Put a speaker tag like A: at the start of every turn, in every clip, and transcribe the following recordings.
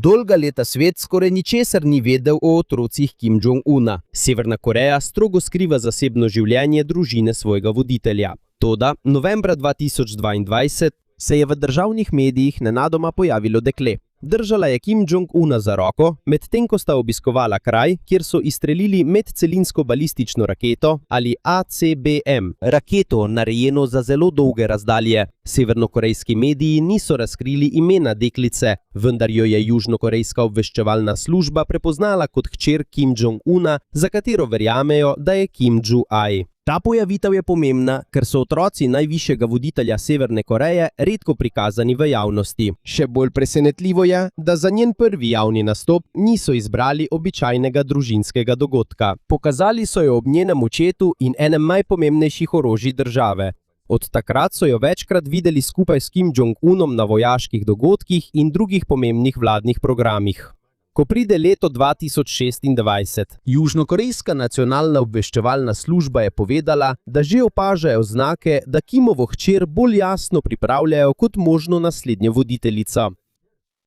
A: Dolga leta svet skoraj ničesar ni vedel o otrocih Kim Jong-una. Severna Koreja strogo skriva zasebno življenje družine svojega voditelja. Toda novembra 2022 se je v državnih medijih nenadoma pojavilo dekle. Držala je Kim Jong-una za roko, medtem ko sta obiskovala kraj, kjer so izstrelili medcelinsko balistično raketo ali ACBM, raketo narejeno za zelo dolge razdalje. Severnokorejski mediji niso razkrili imena deklice, vendar jo je južnokorejska obveščevalna služba prepoznala kot hčer Kim Jong-una, za katero verjamejo, da je Kim Ju-ai. Ta pojavitev je pomembna, ker so otroci najvišjega voditelja Severne Koreje redko prikazani v javnosti. Še bolj presenetljivo je, da za njen prvi javni nastop niso izbrali običajnega družinskega dogodka. Pokazali so jo ob njenem očetu in enem najpomembnejših orožij države. Od takrat so jo večkrat videli skupaj s Kim Jong-unom na vojaških dogodkih in drugih pomembnih vladnih programih. Ko pride leto 2026, Južnokorejska nacionalna obveščevalna služba je povedala, da že opažajo znake, da Kimovo hčer bolj jasno pripravljajo kot možno naslednjo voditeljico.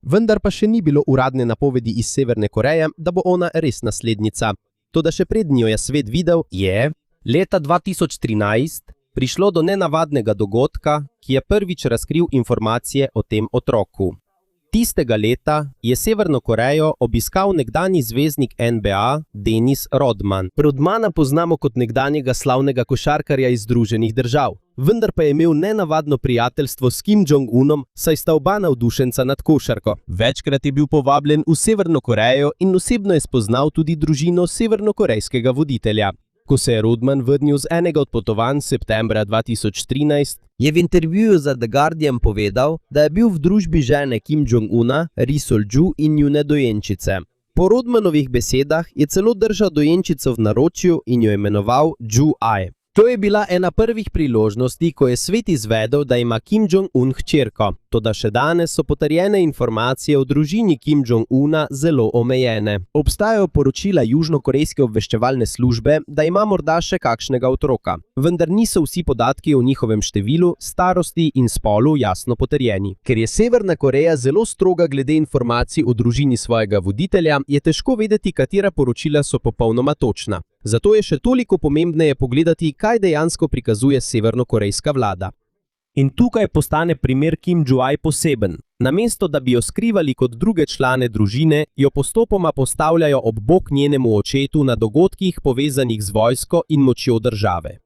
A: Vendar pa še ni bilo uradne napovedi iz Severne Koreje, da bo ona res naslednica. Toda še prednjo je svet videl, je leta 2013 prišlo do nenavadnega dogodka, ki je prvič razkril informacije o tem otroku. Tistega leta je Severno Korejo obiskal nekdanji zvezdnik NBA Dennis Rodman. Rodmana poznamo kot nekdanjega slavnega košarkarja iz Združenih držav, vendar pa je imel nenavadno prijateljstvo s Kim Jong-unom, saj sta oba navdušenca nad košarko. Večkrat je bil povabljen v Severno Korejo in osebno je spoznal tudi družino severnokorejskega voditelja. Ko se je Rodman vrnil z enega od potovanj septembra 2013, je v intervjuju za The Guardian povedal, da je bil v družbi žene Kim Jong-una, Ri Sol-ju in njune dojenčice. Po Rodmanovih besedah je celo držal dojenčico v naročju in jo imenoval Ju-ai. To je bila ena prvih priložnosti, ko je svet izvedel, da ima Kim Jong-un hčerko. Toda še danes so potrjene informacije o družini Kim Jong-una zelo omejene. Obstajajo poročila južnokorejske obveščevalne službe, da ima morda še kakšnega otroka, vendar niso vsi podatki o njihovem številu, starosti in spolu jasno potrjeni. Ker je Severna Koreja zelo stroga glede informacij o družini svojega voditelja, je težko vedeti, katera poročila so popolnoma točna. Zato je še toliko pomembneje pogledati, kaj dejansko prikazuje severnokorejska vlada. In tukaj postane primer Kim Ju-ai poseben. Namesto da bi jo skrivali kot druge člane družine, jo postopoma postavljajo ob bok njenemu očetu na dogodkih povezanih z vojsko in močjo države.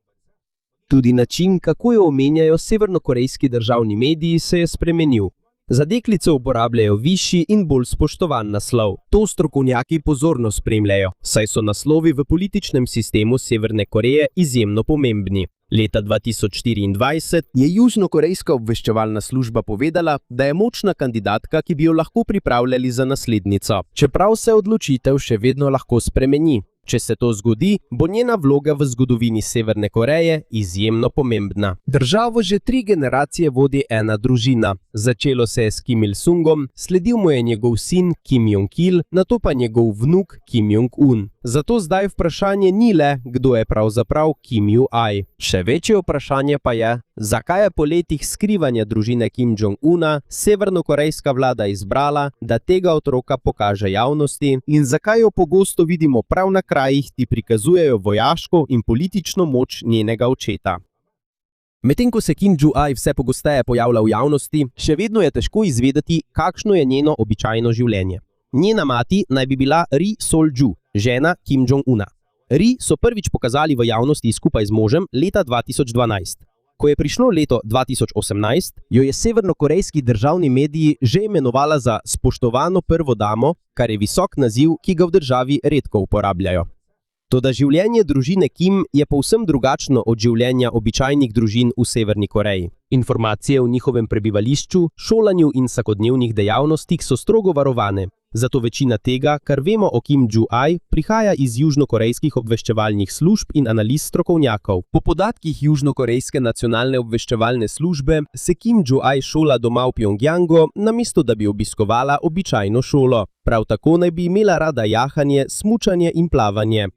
A: Tudi način, kako jo omenjajo severnokorejski državni mediji, se je spremenil. Za deklico uporabljajo višji in bolj spoštovan naslov. To strokovnjaki pozorno spremljajo, saj so naslovi v političnem sistemu Severne Koreje izjemno pomembni. Leta 2024 je južnokorejska obveščevalna služba povedala, da je močna kandidatka, ki bi jo lahko pripravljali za naslednico. Čeprav se odločitev še vedno lahko spremeni. Če se to zgodi, bo njena vloga v zgodovini Severne Koreje izjemno pomembna. Državo že 3 generacije vodi ena družina. Začelo se je s Kim Il-sungom, sledil mu je njegov sin Kim Jong-il, nato pa njegov vnuk Kim Jong-un. Zato zdaj vprašanje ni le, kdo je pravzaprav Kim Ju-ai. Še večje vprašanje pa je, zakaj je po letih skrivanja družine Kim Jong-una severnokorejska vlada izbrala, da tega otroka pokaže javnosti in zakaj jo pogosto vidimo prav na krajih, ki prikazujejo vojaško in politično moč njenega očeta. Medtem ko se Kim Ju-ai vse pogosteje pojavlja v javnosti, še vedno je težko izvedeti, kakšno je njeno običajno življenje. Njena mati naj bi bila Ri Sol-ju, žena Kim Jong-una. Ri so prvič pokazali v javnosti skupaj z možem leta 2012. Ko je prišlo leto 2018, jo je severnokorejski državni mediji že imenovala za spoštovano prvo damo, kar je visok naziv, ki ga v državi redko uporabljajo. Toda življenje družine Kim je povsem drugačno od življenja običajnih družin v Severni Koreji. Informacije o njihovem prebivališču, šolanju in vsakodnevnih dejavnostih so strogo varovane. Zato večina tega, kar vemo o Kim Ju-ai, prihaja iz južnokorejskih obveščevalnih služb in analiz strokovnjakov. Po podatkih južnokorejske nacionalne obveščevalne službe se Kim Ju-ai šola doma v Pjongjangu, namesto da bi obiskovala običajno šolo. Prav tako naj bi imela rada jahanje, smučanje in plavanje.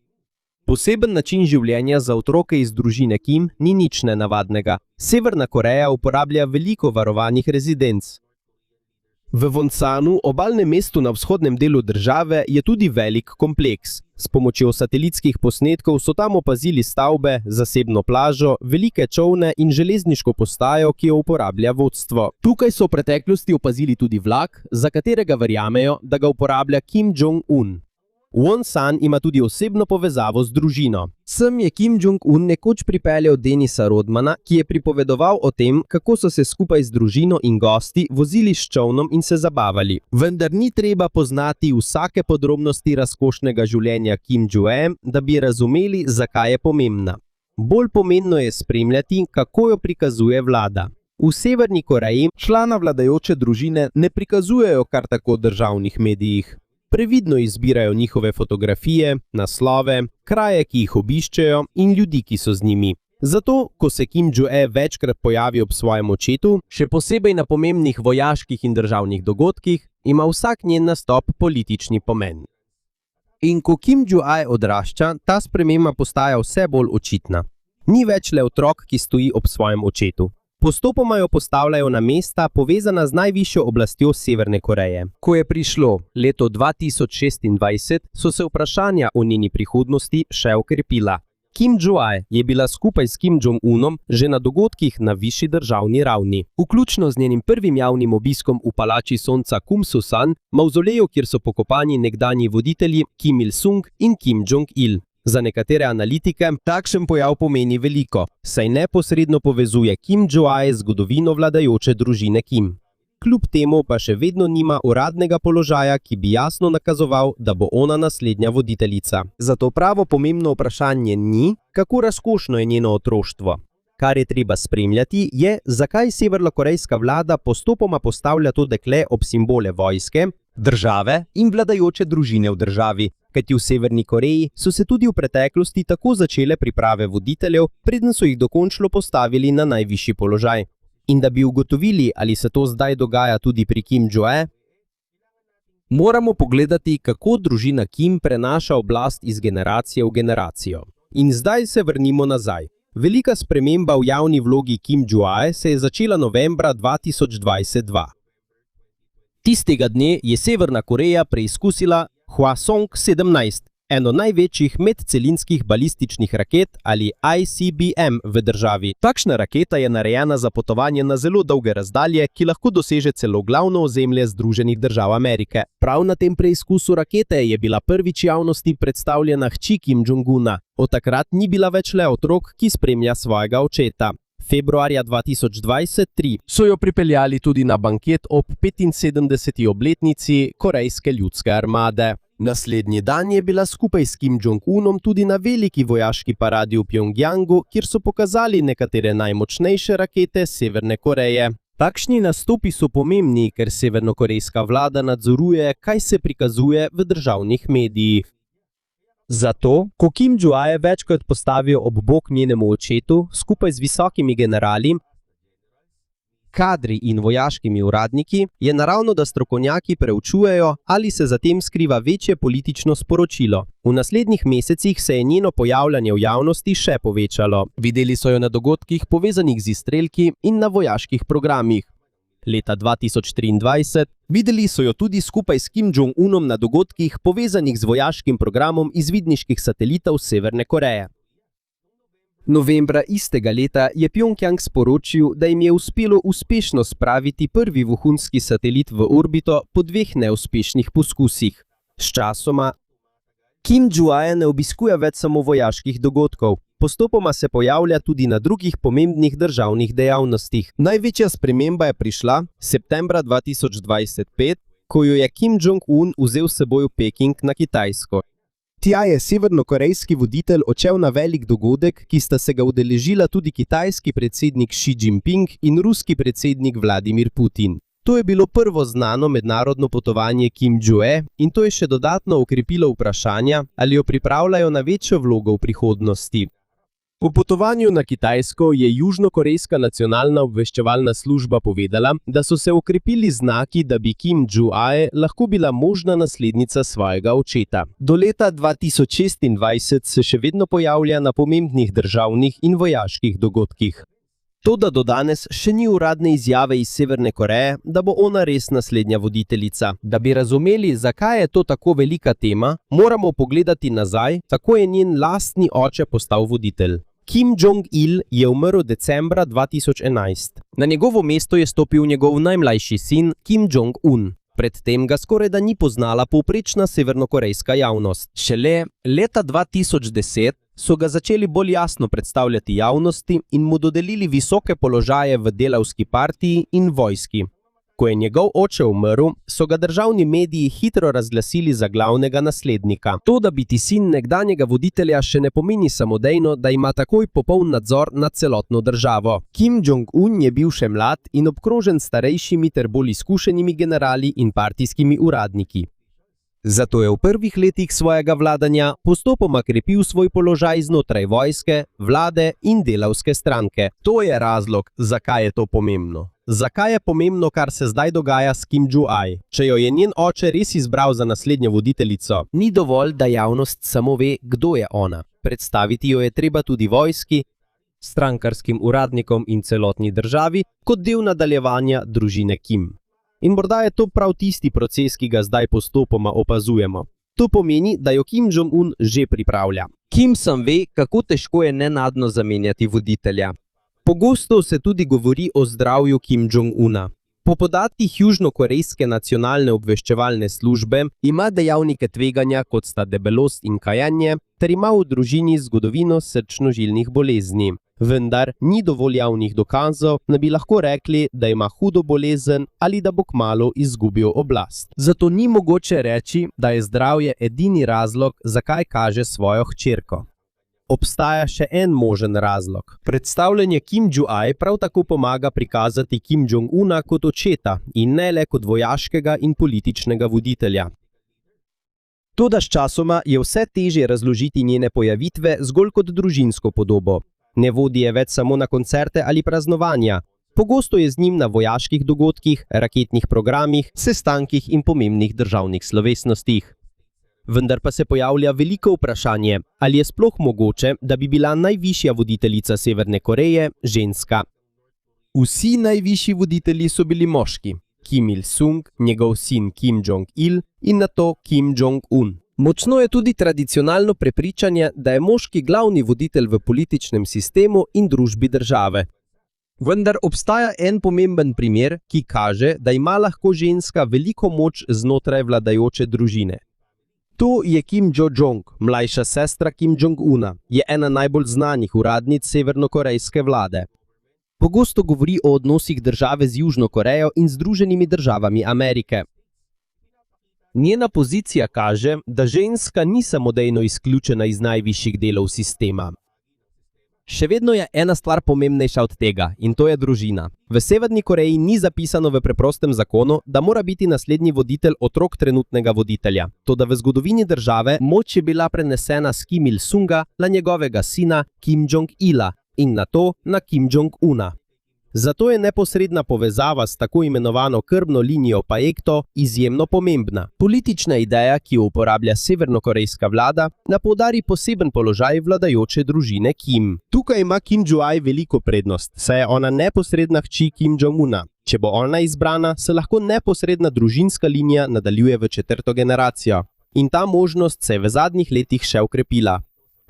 A: Poseben način življenja za otroke iz družine Kim ni nič nenavadnega. Severna Koreja uporablja veliko varovanih rezidenc. V Wonsanu, obalnem mestu na vzhodnem delu države, je tudi velik kompleks. S pomočjo satelitskih posnetkov so tam opazili stavbe, zasebno plažo, velike čolne in železniško postajo, ki jo uporablja vodstvo. Tukaj so v preteklosti opazili tudi vlak, za katerega verjamejo, da ga uporablja Kim Jong-un. Wonsan ima tudi osebno povezavo z družino. Sem je Kim Jong-un nekoč pripeljal Denisa Rodmana, ki je pripovedoval o tem, kako so se skupaj z družino in gosti vozili s čolnom in se zabavali. Vendar ni treba poznati vsake podrobnosti razkošnega življenja Kim Jong-una, da bi razumeli, zakaj je pomembna. Bolj pomembno je spremljati, kako jo prikazuje vlada. V Severni Koreji člana vladajoče družine ne prikazujejo kar tako v državnih medijih. Previdno izbirajo njihove fotografije, naslove, kraje, ki jih obiščejo in ljudi, ki so z njimi. Zato, ko se Kim Jong-un večkrat pojavi ob svojem očetu, še posebej na pomembnih vojaških in državnih dogodkih, ima vsak njen nastop politični pomen. In ko Kim Jong-un odrašča, ta sprememba postaja vse bolj očitna. Ni več le otrok, ki stoji ob svojem očetu. Postopoma jo postavljajo na mesta, povezana z najvišjo oblastjo Severne Koreje. Ko je prišlo leto 2026, so se vprašanja o njeni prihodnosti še okrepila. Kim Jong-un je bila skupaj s Kim Jong-unom že na dogodkih na višji državni ravni, vključno z njenim prvim javnim obiskom v palači sonca Kumsusan, mavzoleju, kjer so pokopani nekdanji voditelji Kim Il-sung in Kim Jong-il. Za nekatere analitike takšen pojav pomeni veliko, saj neposredno povezuje Kim Jong-un z zgodovino vladajoče družine Kim. Kljub temu pa še vedno nima uradnega položaja, ki bi jasno nakazoval, da bo ona naslednja voditeljica. Zato pravo pomembno vprašanje ni, kako razkošno je njeno otroštvo. Kar je treba spremljati, je, zakaj severnokorejska vlada postopoma postavlja to dekle ob simbole vojske, države in vladajoče družine v državi, kajti v Severni Koreji so se tudi v preteklosti tako začele priprave voditeljev, preden so jih dokončno postavili na najvišji položaj. In da bi ugotovili, ali se to zdaj dogaja tudi pri Kim Jong-un, moramo pogledati, kako družina Kim prenaša oblast iz generacije v generacijo. In zdaj se vrnimo nazaj. Velika sprememba v javni vlogi Kim Jong-una se je začela novembra 2022. Tistega dne je Severna Koreja preizkusila Hwasong-17, eno največjih medcelinskih balističnih raket ali ICBM v državi. Takšna raketa je narejena za potovanje na zelo dolge razdalje, ki lahko doseže celo glavno ozemlje Združenih držav Amerike. Prav na tem preizkusu rakete je bila prvič javnosti predstavljena hči Kim Jong-una. Od takrat ni bila več le otrok, ki spremlja svojega očeta. Februarja 2023 so jo pripeljali tudi na banket ob 75. obletnici Korejske ljudske armade. Naslednji dan je bila skupaj s Kim Jong-unom tudi na veliki vojaški paradi v Pjongjangu, kjer so pokazali nekatere najmočnejše rakete Severne Koreje. Takšni nastopi so pomembni, ker severnokorejska vlada nadzoruje, kaj se prikazuje v državnih medijih. Zato, ko Kim Jong-un večkrat postavijo ob bok njenemu očetu, skupaj z visokimi generali, kadri in vojaškimi uradniki, je naravno, da strokovnjaki preučujejo, ali se za tem skriva večje politično sporočilo. V naslednjih mesecih se je njeno pojavljanje v javnosti še povečalo. Videli so jo na dogodkih povezanih z izstrelki in na vojaških programih. Leta 2023 videli so jo tudi skupaj s Kim Jong-unom na dogodkih povezanih z vojaškim programom izvidniških satelitov Severne Koreje. Novembra istega leta je Pjongjang sporočil, da jim je uspelo uspešno spraviti prvi vohunski satelit v orbito po 2 neuspešnih poskusih. Sčasoma Kim Jong-un ne obiskuje več samo vojaških dogodkov. Postopoma se pojavlja tudi na drugih pomembnih državnih dejavnostih. Največja sprememba je prišla septembra 2025, ko jo je Kim Jong-un vzel s seboj v Peking na Kitajsko. Tja je severnokorejski voditelj odšel na velik dogodek, ki sta se ga udeležila tudi kitajski predsednik Xi Jinping in ruski predsednik Vladimir Putin. To je bilo prvo znano mednarodno potovanje Kim Jong-una in to je še dodatno okrepilo vprašanja, ali jo pripravljajo na večjo vlogo v prihodnosti. Po potovanju na Kitajsko je Južnokorejska nacionalna obveščevalna služba povedala, da so se okrepili znaki, da bi Kim Jong-un lahko bila možna naslednica svojega očeta. Do leta 2026 se še vedno pojavlja na pomembnih državnih in vojaških dogodkih. Toda do danes še ni uradne izjave iz Severne Koreje, da bo ona res naslednja voditeljica. Da bi razumeli, zakaj je to tako velika tema, moramo pogledati nazaj, kako je njen lastni oče postal voditelj. Kim Jong-il je umrl decembra 2011. Na njegovo mesto je stopil njegov najmlajši sin Kim Jong-un. Predtem ga skorajda ni poznala povprečna severnokorejska javnost. Šele leta 2010 so ga začeli bolj jasno predstavljati javnosti in mu dodelili visoke položaje v delavski partiji in vojski. Ko je njegov oče umrl, so ga državni mediji hitro razglasili za glavnega naslednika. To, da biti sin nekdanjega voditelja, še ne pomeni samodejno, da ima takoj popoln nadzor nad celotno državo. Kim Jong-un je bil še mlad in obkrožen starejšimi ter bolj izkušenimi generali in partijskimi uradniki. Zato je v prvih letih svojega vladanja postopoma krepil svoj položaj znotraj vojske, vlade in delavske stranke. To je razlog, zakaj je to pomembno. Zakaj je pomembno, kar se zdaj dogaja s Kim Ju-ai? Če jo je njen oče res izbral za naslednjo voditeljico, ni dovolj, da javnost samo ve, kdo je ona. Predstaviti jo je treba tudi vojski, strankarskim uradnikom in celotni državi kot del nadaljevanja družine Kim. In morda je to prav tisti proces, ki ga zdaj postopoma opazujemo. To pomeni, da jo Kim Jong-un že pripravlja. Kim sam ve, kako težko je nenadno zamenjati voditelja. Pogosto se tudi govori o zdravju Kim Jong-una. Po podatkih Južnokorejske nacionalne obveščevalne službe ima dejavnike tveganja, kot sta debelost in kajenje, ter ima v družini zgodovino srčno-žilnih bolezni. Vendar ni dovolj javnih dokazov, da bi lahko rekli, da ima hudo bolezen ali da bo kmalu izgubil oblast. Zato ni mogoče reči, da je zdravje edini razlog, zakaj kaže svojo hčerko. Obstaja še en možen razlog. Predstavljanje Kim Ju-ai prav tako pomaga prikazati Kim Jong-una kot očeta in ne le kot vojaškega in političnega voditelja. Toda sčasoma je vse težje razložiti njene pojavitve zgolj kot družinsko podobo. Ne vodi je več samo na koncerte ali praznovanja. Pogosto je z njim na vojaških dogodkih, raketnih programih, sestankih in pomembnih državnih slovesnostih. Vendar pa se pojavlja veliko vprašanje, ali je sploh mogoče, da bi bila najvišja voditeljica Severne Koreje ženska. Vsi najvišji voditelji so bili moški. Kim Il-sung, njegov sin Kim Jong-il in nato Kim Jong-un. Močno je tudi tradicionalno prepričanje, da je moški glavni voditelj v političnem sistemu in družbi države. Vendar obstaja en pomemben primer, ki kaže, da ima lahko ženska veliko moč znotraj vladajoče družine. To je Kim Jo-jong, mlajša sestra Kim Jong-una, je ena najbolj znanih uradnic severnokorejske vlade. Pogosto govori o odnosih države z Južno Korejo in Združenimi državami Amerike. Njena pozicija kaže, da ženska ni samodejno izključena iz najvišjih delov sistema. Še vedno je ena stvar pomembnejša od tega, in to je družina. V Severni Koreji ni zapisano v preprostem zakonu, da mora biti naslednji voditelj otrok trenutnega voditelja. Toda v zgodovini države moč je bila prenesena s Kim Il-sunga na njegovega sina Kim Jong-ila in nato na Kim Jong-una. Zato je neposredna povezava s tako imenovano krvno linijo Paekto izjemno pomembna. Politična ideja, ki jo uporablja severnokorejska vlada, poudari poseben položaj vladajoče družine Kim. Tukaj ima Kim Ju-ai veliko prednost, saj je ona neposredna hči Kim Jong-una. Če bo ona izbrana, se lahko neposredna družinska linija nadaljuje v 4. generacijo. In ta možnost se je v zadnjih letih še okrepila.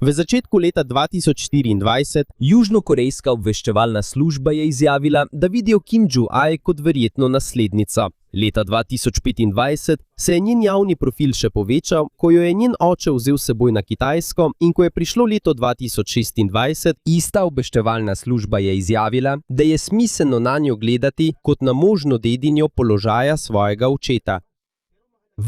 A: V začetku leta 2024 Južnokorejska obveščevalna služba je izjavila, da vidijo Kim Ju-ai kot verjetno naslednico. Leta 2025 se je njen javni profil še povečal, ko jo je njen oče vzel s seboj na Kitajsko in ko je prišlo leto 2026, ista obveščevalna služba je izjavila, da je smiselno nanjo gledati kot na možno dedinjo položaja svojega očeta.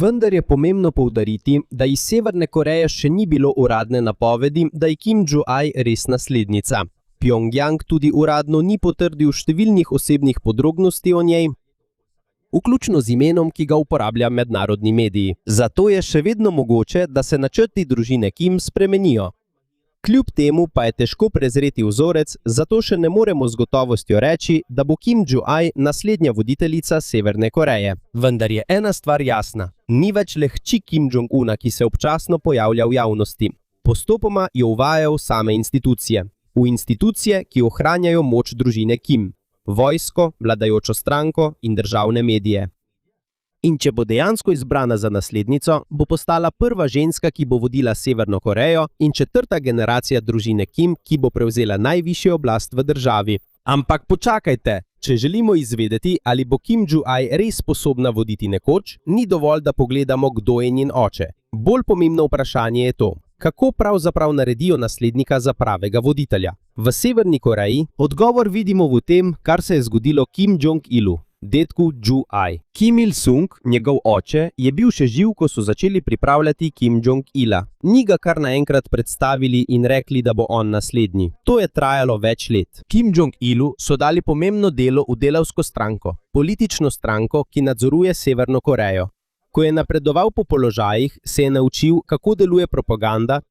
A: Vendar je pomembno poudariti, da iz Severne Koreje še ni bilo uradne napovedi, da je Kim Ju-ai res naslednica. Pjongjang tudi uradno ni potrdil številnih osebnih podrobnosti o njej, vključno z imenom, ki ga uporablja mednarodni mediji. Zato je še vedno mogoče, da se načrti družine Kim spremenijo. Kljub temu pa je težko prezreti vzorec, zato še ne moremo z gotovostjo reči, da bo Kim Ju-ai naslednja voditeljica Severne Koreje. Vendar je ena stvar jasna, ni več le hči Kim Jong-una, ki se občasno pojavlja v javnosti. Postopoma jo uvajajo same institucije. v institucije, ki ohranjajo moč družine Kim, vojsko, vladajočo stranko in državne medije. In če bo dejansko izbrana za naslednico, bo postala prva ženska, ki bo vodila Severno Korejo in četrta generacija družine Kim, ki bo prevzela najvišjo oblast v državi. Ampak počakajte, če želimo izvedeti, ali bo Kim Joo-ai res sposobna voditi nekoč, ni dovolj, da pogledamo, kdo je njen oče. Bolj pomembno vprašanje je to, kako pravzaprav naredijo naslednika za pravega voditelja. V Severni Koreji odgovor vidimo v tem, kar se je zgodilo Kim Jong-ilu, dedku Joo-ai. Kim Il-sung, njegov oče, je bil še živ, ko so začeli pripravljati Kim Jong-ila. Ni ga kar naenkrat predstavili in rekli, da bo on naslednji. To je trajalo več let. Kim Jong-ilu so dali pomembno delo v delavsko stranko, politično stranko, ki nadzoruje Severno Korejo. Ko je napredoval po položajih, se je naučil, kako deluje propaganda,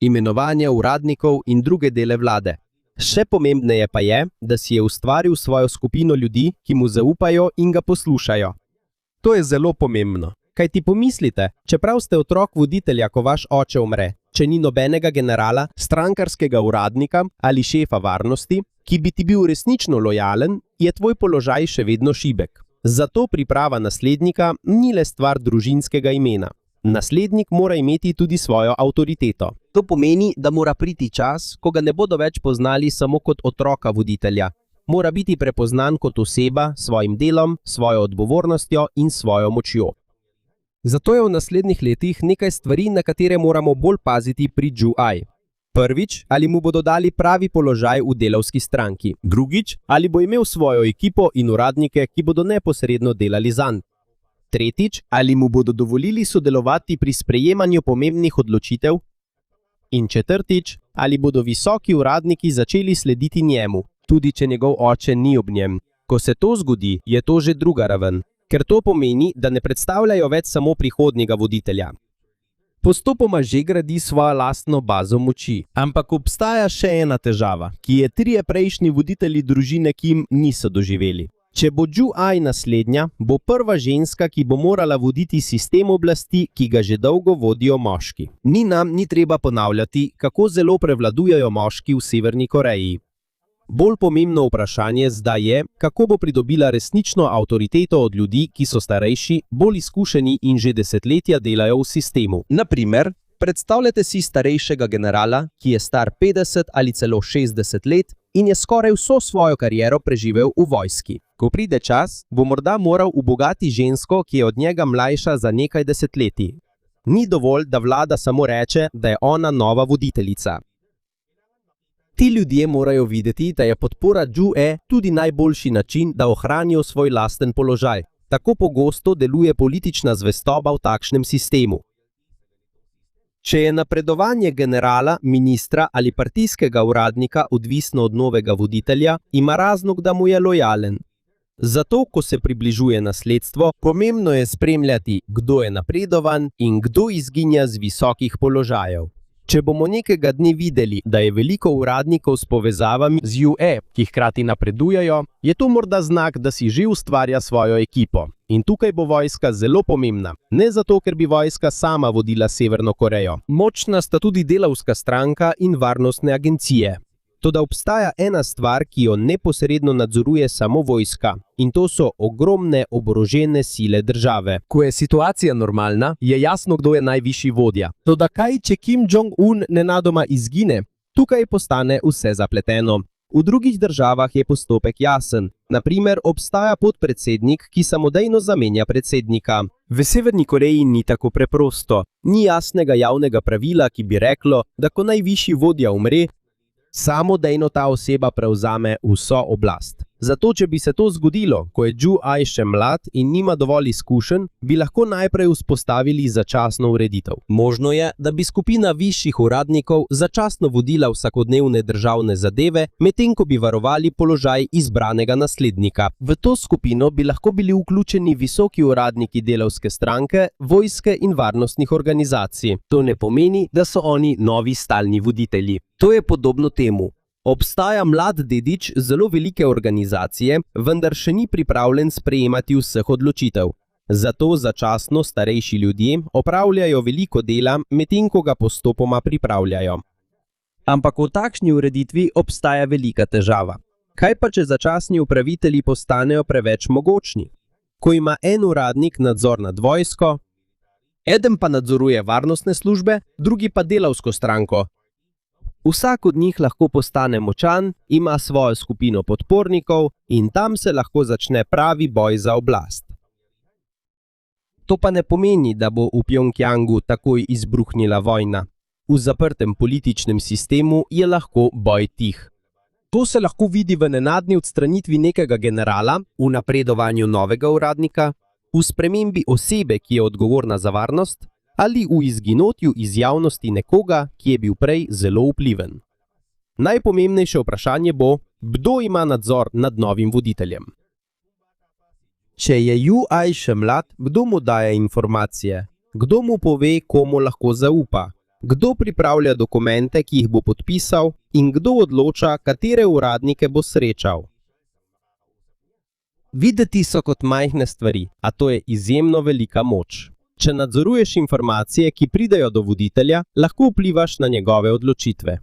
A: imenovanje uradnikov in druge dele vlade. Še pomembneje pa je, da si je ustvaril svojo skupino ljudi, ki mu zaupajo in ga poslušajo. To je zelo pomembno. Kaj ti pomislite, čeprav ste otrok voditelja, ko vaš oče umre, če ni nobenega generala, strankarskega uradnika ali šefa varnosti, ki bi ti bil resnično lojalen, je tvoj položaj še vedno šibek. Zato priprava naslednika ni le stvar družinskega imena. Naslednik mora imeti tudi svojo avtoriteto. To pomeni, da mora priti čas, ko ga ne bodo več poznali samo kot otroka voditelja. Mora biti prepoznan kot oseba s svojim delom, svojo odgovornostjo in svojo močjo. Zato je v naslednjih letih nekaj stvari, na katere moramo bolj paziti pri Joo-ai. Prvič, ali mu bodo dali pravi položaj v delavski stranki. Drugič, ali bo imel svojo ekipo in uradnike, ki bodo neposredno delali zanj. Tretjič, ali mu bodo dovolili sodelovati pri sprejemanju pomembnih odločitev. In četrtič, ali bodo visoki uradniki začeli slediti njemu, tudi če njegov oče ni ob njem. Ko se to zgodi, je to že druga raven, ker to pomeni, da ne predstavljajo več samo prihodnjega voditelja. Postopoma že gradi svojo lastno bazo moči. Ampak obstaja še ena težava, ki je trije prejšnji voditelji družine Kim niso doživeli. Če bo Joo-ai naslednja, bo prva ženska, ki bo morala voditi sistem oblasti, ki ga že dolgo vodijo moški. Ni treba ponavljati, kako zelo prevladujejo moški v Severni Koreji. Bolj pomembno vprašanje zdaj je, kako bo pridobila resnično avtoriteto od ljudi, ki so starejši, bolj izkušeni in že desetletja delajo v sistemu. Na primer, predstavljate si starejšega generala, ki je star 50 ali celo 60 let in je skoraj vso svojo kariero preživel v vojski. Ko pride čas, bo morda moral ubogati žensko, ki je od njega mlajša za nekaj desetletij. Ni dovolj, da vlada samo reče, da je ona nova voditeljica. Ti ljudje morajo videti, da je podpora Joo-ai tudi najboljši način, da ohranijo svoj lasten položaj. Tako pogosto deluje politična zvestoba v takšnem sistemu. Če je napredovanje generala, ministra ali partijskega uradnika odvisno od novega voditelja, ima razlog, da mu je lojalen. Zato, ko se približuje nasledstvo, pomembno je spremljati, kdo je napredovan in kdo izginja z visokih položajev. Če bomo nekega dne videli, da je veliko uradnikov s povezavami z Joo-ai, ki hkrati napredujejo, je to morda znak, da si že ustvarja svojo ekipo. In tukaj bo vojska zelo pomembna. Ne zato, ker bi vojska sama vodila Severno Korejo. Močna sta tudi delavska stranka in varnostne agencije. Toda obstaja ena stvar, ki jo neposredno nadzoruje samo vojska, in to so ogromne oborožene sile države. Ko je situacija normalna, je jasno, kdo je najvišji vodja. Toda kaj, če Kim Jong-un nenadoma izgine? Tukaj postane vse zapleteno. V drugih državah je postopek jasen. Na primer, obstaja podpredsednik, ki samodejno zamenja predsednika. V Severni Koreji ni tako preprosto. Ni jasnega javnega pravila, ki bi reklo, da ko najvišji vodja umre, samodejno ta oseba prevzame vso oblast. Zato, če bi se to zgodilo, ko je Joo-ai še mlad in nima dovolj izkušenj, bi lahko najprej vzpostavili začasno ureditev. Možno je, da bi skupina višjih uradnikov začasno vodila vsakodnevne državne zadeve, medtem ko bi varovali položaj izbranega naslednika. V to skupino bi lahko bili vključeni visoki uradniki delavske stranke, vojske in varnostnih organizacij. To ne pomeni, da so oni novi stalni voditelji. To je podobno temu. Obstaja mlad dedič zelo velike organizacije, vendar še ni pripravljen sprejemati vseh odločitev. Zato začasno starejši ljudje opravljajo veliko dela, medtem ko ga postopoma pripravljajo. Ampak v takšni ureditvi obstaja velika težava. Kaj pa, če začasni upravitelji postanejo preveč mogočni? Ko ima en uradnik nadzor nad vojsko, eden pa nadzoruje varnostne službe, drugi pa delavsko stranko. Vsak od njih lahko postane močan, ima svojo skupino podpornikov in tam se lahko začne pravi boj za oblast. To pa ne pomeni, da bo v Pjongjangu takoj izbruhnila vojna. V zaprtem političnem sistemu je lahko boj tih. To se lahko vidi v nenadni odstranitvi nekega generala, v napredovanju novega uradnika, v spremembi osebe, ki je odgovorna za varnost, ali v izginotju iz javnosti nekoga, ki je bil prej zelo vpliven. Najpomembnejše vprašanje bo, kdo ima nadzor nad novim voditeljem. Če je Hu Ai še mlad, kdo mu daje informacije? Kdo mu pove, komu lahko zaupa? Kdo pripravlja dokumente, ki jih bo podpisal, in kdo odloča, katere uradnike bo srečal? Videti so kot majhne stvari, a to je izjemno velika moč. Če nadzoruješ informacije, ki pridejo do voditelja, lahko vplivaš na njegove odločitve.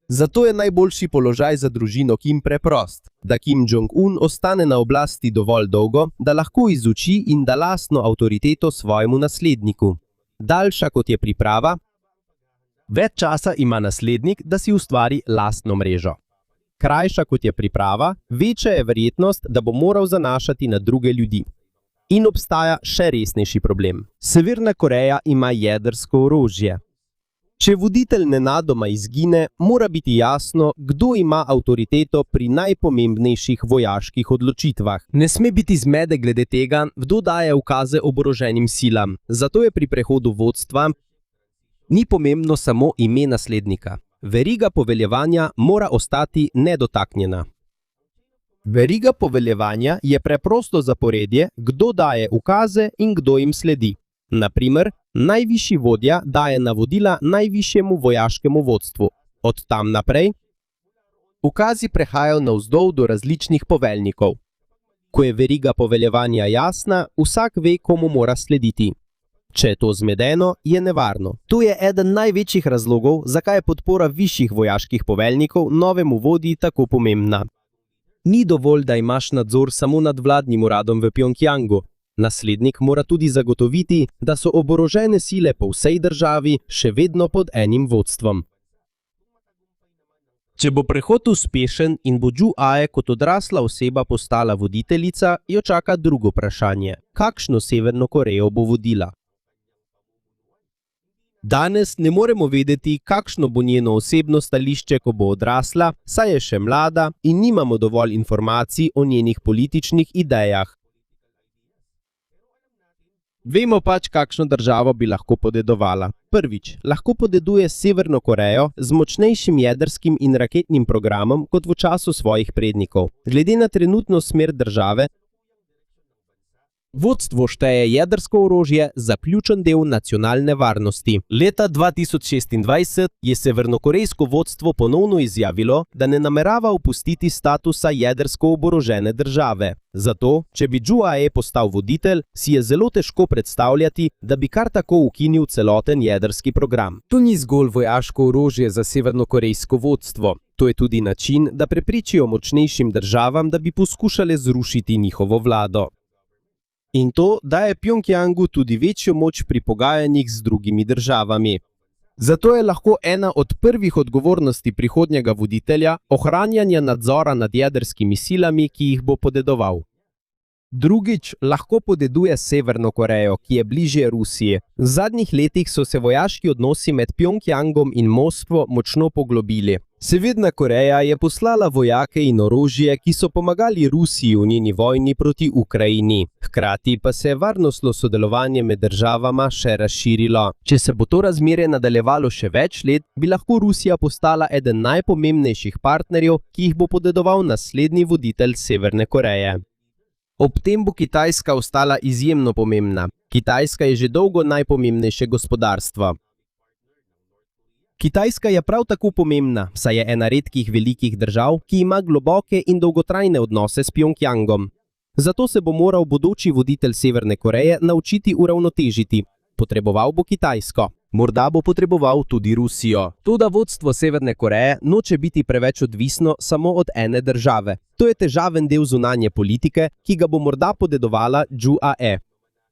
A: Zato je najboljši položaj za družino Kim preprost, da Kim Jong-un ostane na oblasti dovolj dolgo, da lahko izuči in da lastno avtoriteto svojemu nasledniku. Daljša kot je priprava, več časa ima naslednik, da si ustvari lastno mrežo. Krajša kot je priprava, večja je verjetnost, da bo moral zanašati na druge ljudi. In obstaja še resnejši problem. Severna Koreja ima jedrsko orožje. Če voditelj nenadoma izgine, mora biti jasno, kdo ima avtoriteto pri najpomembnejših vojaških odločitvah. Ne sme biti zmede glede tega, kdo daje ukaze oboroženim silam. Zato je pri prehodu vodstva ni pomembno samo ime naslednika. Veriga poveljevanja mora ostati nedotaknjena. Veriga poveljevanja je preprosto zaporedje, kdo daje ukaze in kdo jim sledi. Na primer, najvišji vodja daje navodila najvišjemu vojaškemu vodstvu. Od tam naprej ukazi prehajajo navzdol do različnih poveljnikov. Ko je veriga poveljevanja jasna, vsak ve, komu mora slediti. Če je to zmedeno, je nevarno. To je eden največjih razlogov, zakaj je podpora višjih vojaških poveljnikov novemu vodji tako pomembna. Ni dovolj, da imaš nadzor samo nad vladnim uradom v Pjongjangu. Naslednik mora tudi zagotoviti, da so oborožene sile po vsej državi še vedno pod enim vodstvom. Če bo prehod uspešen in bo Hu Ai kot odrasla oseba postala voditeljica, jo čaka drugo vprašanje. Kakšno Severno Korejo bo vodila? Danes ne moremo vedeti, kakšno bo njeno osebno stališče, ko bo odrasla, saj je še mlada in nimamo dovolj informacij o njenih političnih idejah. Vemo pač, kakšno državo bi lahko podedovala. Prvič, lahko podeduje Severno Korejo z močnejšim jedrskim in raketnim programom kot v času svojih prednikov. Glede na trenutno smer države, vodstvo šteje jedrsko orožje za ključen del nacionalne varnosti. Leta 2026 je severnokorejsko vodstvo ponovno izjavilo, da ne namerava opustiti statusa jedrsko oborožene države. Zato, če bi Hu Ai postal voditelj, si je zelo težko predstavljati, da bi kar tako ukinil celoten jedrski program. To ni zgolj vojaško orožje za severnokorejsko vodstvo. To je tudi način, da prepričijo močnejšim državam, da bi poskušale zrušiti njihovo vlado. In to daje Pjongjangu tudi večjo moč pri pogajanjih z drugimi državami. Zato je lahko ena od prvih odgovornosti prihodnjega voditelja ohranjanje nadzora nad jedrskimi silami, ki jih bo podedoval. Drugič, lahko podeduje Severno Korejo, ki je bližje Rusiji. V zadnjih letih so se vojaški odnosi med Pjongjangom in Moskvo močno poglobili. Severna Koreja je poslala vojake in orožje, ki so pomagali Rusiji v njeni vojni proti Ukrajini. Hkrati pa se je varnostno sodelovanje med državama še razširilo. Če se bo to razmerje nadaljevalo še več let, bi lahko Rusija postala eden najpomembnejših partnerjev, ki jih bo podedoval naslednji voditelj Severne Koreje. Ob tem bo Kitajska ostala izjemno pomembna. Kitajska je že dolgo najpomembnejše gospodarstvo. Kitajska je prav tako pomembna, saj je ena redkih velikih držav, ki ima globoke in dolgotrajne odnose s Pjongjangom. Zato se bo moral bodoči voditelj Severne Koreje naučiti uravnotežiti. Potreboval bo Kitajsko. Morda bo potreboval tudi Rusijo. Toda vodstvo Severne Koreje noče biti preveč odvisno samo od ene države. To je težaven del zunanje politike, ki ga bo morda podedovala Ju-ae.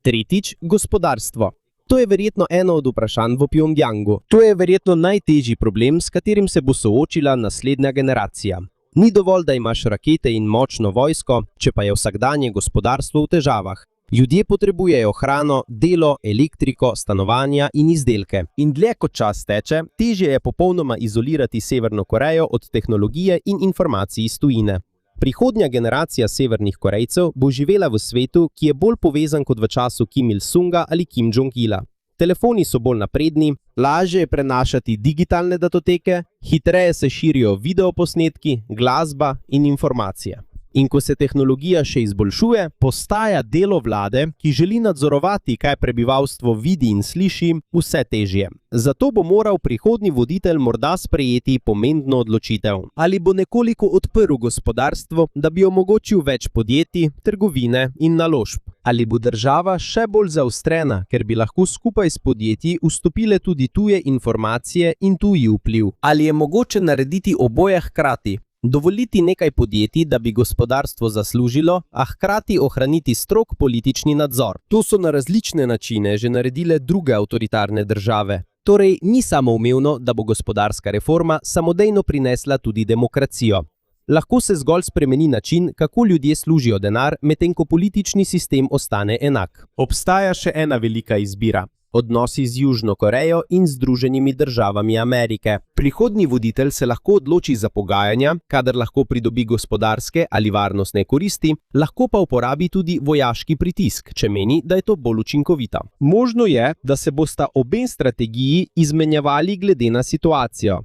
A: Tretjič, gospodarstvo. To je verjetno eno od vprašanj v Pjongjangu. To je verjetno najtežji problem, s katerim se bo soočila naslednja generacija. Ni dovolj, da imaš rakete in močno vojsko, če pa je vsakdanje gospodarstvo v težavah. Ljudje potrebujejo hrano, delo, elektriko, stanovanja in izdelke. In dlje kot čas teče, težje je popolnoma izolirati Severno Korejo od tehnologije in informacij iz tujine. Prihodnja generacija severnih Korejcev bo živela v svetu, ki je bolj povezan kot v času Kim Il-sunga ali Kim Jong-ila. Telefoni so bolj napredni, lažje je prenašati digitalne datoteke, hitreje se širijo videoposnetki, glasba in informacije. In ko se tehnologija še izboljšuje, postaja delo vlade, ki želi nadzorovati, kaj prebivalstvo vidi in sliši, vse težje. Zato bo moral prihodnji voditelj morda sprejeti pomembno odločitev. Ali bo nekoliko odprl gospodarstvo, da bi omogočil več podjetij, trgovine in naložb? Ali bo država še bolj zaostrena, ker bi lahko skupaj s podjetji vstopile tudi tuje informacije in tuji vpliv? Ali je mogoče narediti oboje hkrati? Dovoliti nekaj podjetij, da bi gospodarstvo zaslužilo, a hkrati ohraniti strog politični nadzor. To so na različne načine že naredile druge avtoritarne države. Torej, ni samoumevno, da bo gospodarska reforma samodejno prinesla tudi demokracijo. Lahko se zgolj spremeni način, kako ljudje služijo denar, medtem ko politični sistem ostane enak. Obstaja še ena velika izbira. Odnosi z Južno Korejo in Združenimi državami Amerike. Prihodnji voditelj se lahko odloči za pogajanja, kadar lahko pridobi gospodarske ali varnostne koristi, lahko pa uporabi tudi vojaški pritisk, če meni, da je to bolj učinkovito. Možno je, da se bosta obe strategiji izmenjevali glede na situacijo.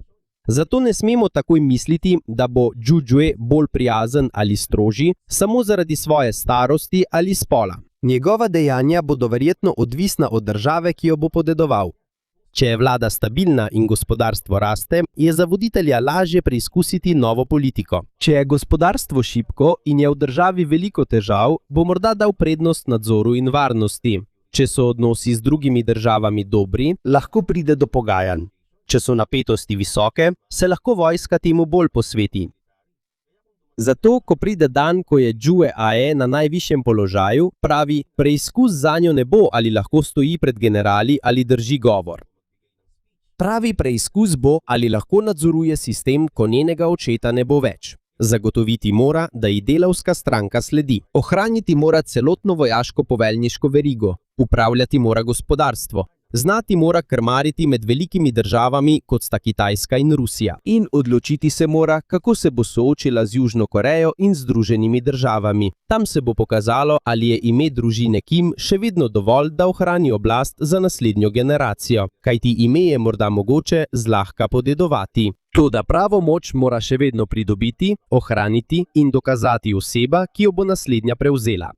A: Zato ne smemo takoj misliti, da bo Ju-jue bolj prijazen ali strožji, samo zaradi svoje starosti ali spola. Njegova dejanja bodo verjetno odvisna od države, ki jo bo podedoval. Če je vlada stabilna in gospodarstvo raste, je za voditelja lažje preizkusiti novo politiko. Če je gospodarstvo šibko in je v državi veliko težav, bo morda dal prednost nadzoru in varnosti. Če so odnosi z drugimi državami dobri, lahko pride do pogajanj. Če so napetosti visoke, se lahko vojska temu bolj posveti. Zato, ko pride dan, ko je Ju-ae na najvišjem položaju, pravi, preizkus zanjo ne bo, ali lahko stoji pred generali ali drži govor. Pravi preizkus bo, ali lahko nadzoruje sistem, ko njenega očeta ne bo več. Zagotoviti mora, da ji delavska stranka sledi. Ohraniti mora celotno vojaško poveljniško verigo. Upravljati mora gospodarstvo. Znati mora krmariti med velikimi državami, kot sta Kitajska in Rusija. In odločiti se mora, kako se bo soočila z Južno Korejo in Združenimi državami. Tam se bo pokazalo, ali je ime družine Kim še vedno dovolj, da ohrani oblast za naslednjo generacijo. Kajti ime je morda mogoče zlahka podedovati. Toda pravo moč mora še vedno pridobiti, ohraniti in dokazati oseba, ki jo bo naslednja prevzela.